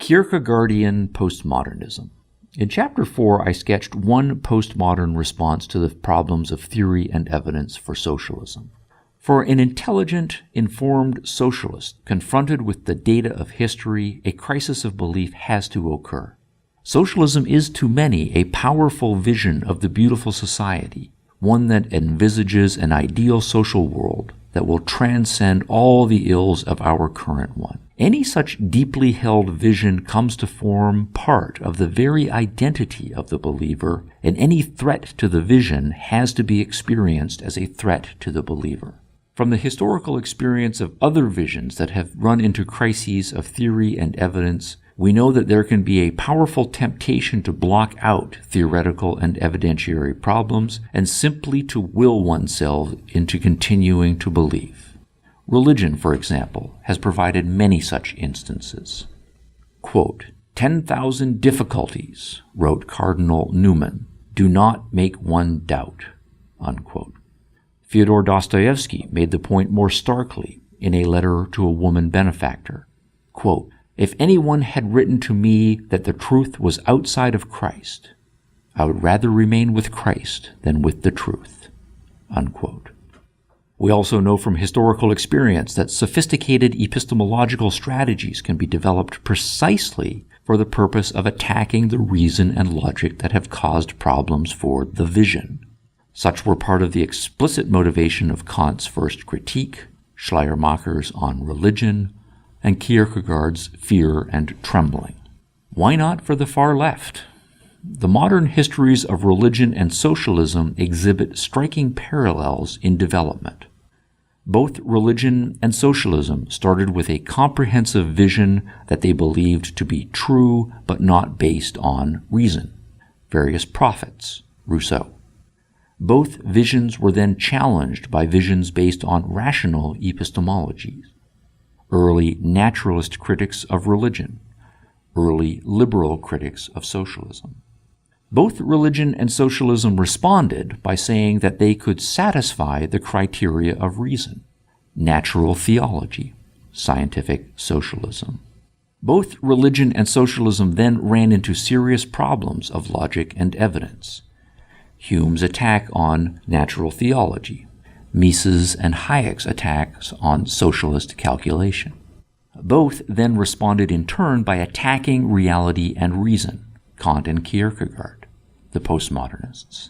Kierkegaardian Postmodernism. In Chapter 4, I sketched one postmodern response to the problems of theory and evidence for socialism. For an intelligent, informed socialist confronted with the data of history, a crisis of belief has to occur. Socialism is to many a powerful vision of the beautiful society, one that envisages an ideal social world that will transcend all the ills of our current one. Any such deeply held vision comes to form part of the very identity of the believer, and any threat to the vision has to be experienced as a threat to the believer. From the historical experience of other visions that have run into crises of theory and evidence, we know that there can be a powerful temptation to block out theoretical and evidentiary problems and simply to will oneself into continuing to believe. Religion, for example, has provided many such instances. Quote, 10,000 difficulties, wrote Cardinal Newman, do not make one doubt, unquote. Fyodor Dostoevsky made the point more starkly in a letter to a woman benefactor. Quote, if anyone had written to me that the truth was outside of Christ, I would rather remain with Christ than with the truth, unquote. We also know from historical experience that sophisticated epistemological strategies can be developed precisely for the purpose of attacking the reason and logic that have caused problems for the vision. Such were part of the explicit motivation of Kant's first critique, Schleiermacher's On Religion, and Kierkegaard's Fear and Trembling. Why not for the far left? The modern histories of religion and socialism exhibit striking parallels in development. Both religion and socialism started with a comprehensive vision that they believed to be true but not based on reason. Various prophets, Rousseau. Both visions were then challenged by visions based on rational epistemologies. Early naturalist critics of religion, early liberal critics of socialism. Both religion and socialism responded by saying that they could satisfy the criteria of reason, natural theology, scientific socialism. Both religion and socialism then ran into serious problems of logic and evidence. Hume's attack on natural theology, Mises and Hayek's attacks on socialist calculation. Both then responded in turn by attacking reality and reason, Kant and Kierkegaard, the postmodernists.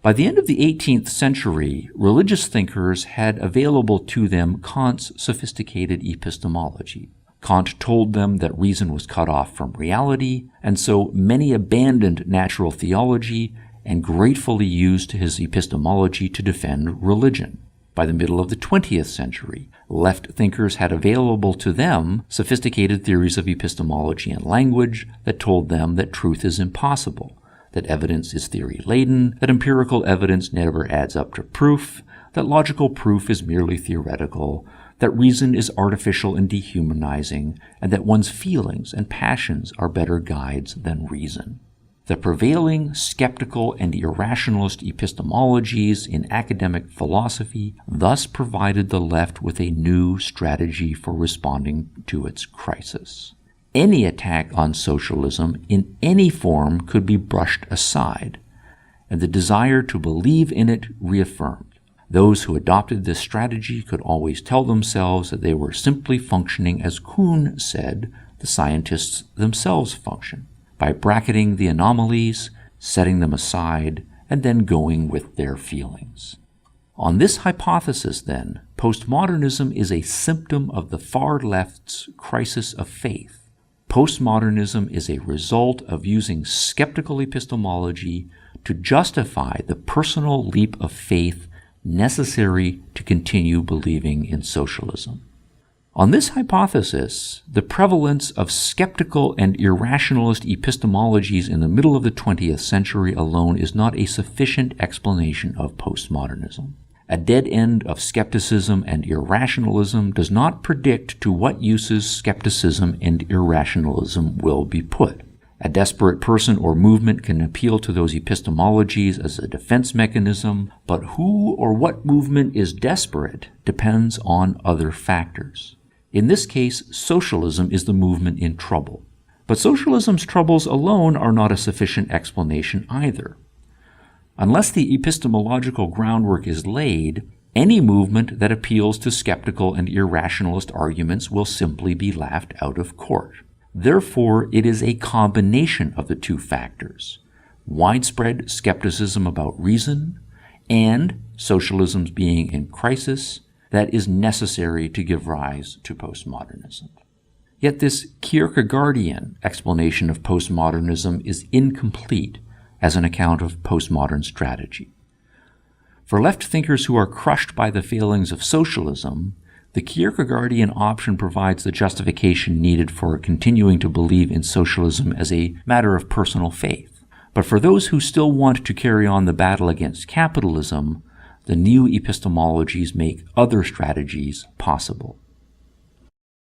By the end of the 18th century, religious thinkers had available to them Kant's sophisticated epistemology. Kant told them that reason was cut off from reality, and so many abandoned natural theology and gratefully used his epistemology to defend religion. By the middle of the 20th century, left thinkers had available to them sophisticated theories of epistemology and language that told them that truth is impossible, that evidence is theory-laden, that empirical evidence never adds up to proof, that logical proof is merely theoretical, that reason is artificial and dehumanizing, and that one's feelings and passions are better guides than reason. The prevailing skeptical and irrationalist epistemologies in academic philosophy thus provided the left with a new strategy for responding to its crisis. Any attack on socialism in any form could be brushed aside, and the desire to believe in it reaffirmed. Those who adopted this strategy could always tell themselves that they were simply functioning as Kuhn said the scientists themselves function, by bracketing the anomalies, setting them aside, and then going with their feelings. On this hypothesis, then, postmodernism is a symptom of the far left's crisis of faith. Postmodernism is a result of using skeptical epistemology to justify the personal leap of faith necessary to continue believing in socialism. On this hypothesis, the prevalence of skeptical and irrationalist epistemologies in the middle of the 20th century alone is not a sufficient explanation of postmodernism. A dead end of skepticism and irrationalism does not predict to what uses skepticism and irrationalism will be put. A desperate person or movement can appeal to those epistemologies as a defense mechanism, but who or what movement is desperate depends on other factors. In this case, socialism is the movement in trouble. But socialism's troubles alone are not a sufficient explanation either. Unless the epistemological groundwork is laid, any movement that appeals to skeptical and irrationalist arguments will simply be laughed out of court. Therefore, it is a combination of the two factors: widespread skepticism about reason and socialism's being in crisis that is necessary to give rise to postmodernism. Yet this Kierkegaardian explanation of postmodernism is incomplete as an account of postmodern strategy. For left thinkers who are crushed by the failings of socialism, the Kierkegaardian option provides the justification needed for continuing to believe in socialism as a matter of personal faith. But for those who still want to carry on the battle against capitalism, the new epistemologies make other strategies possible.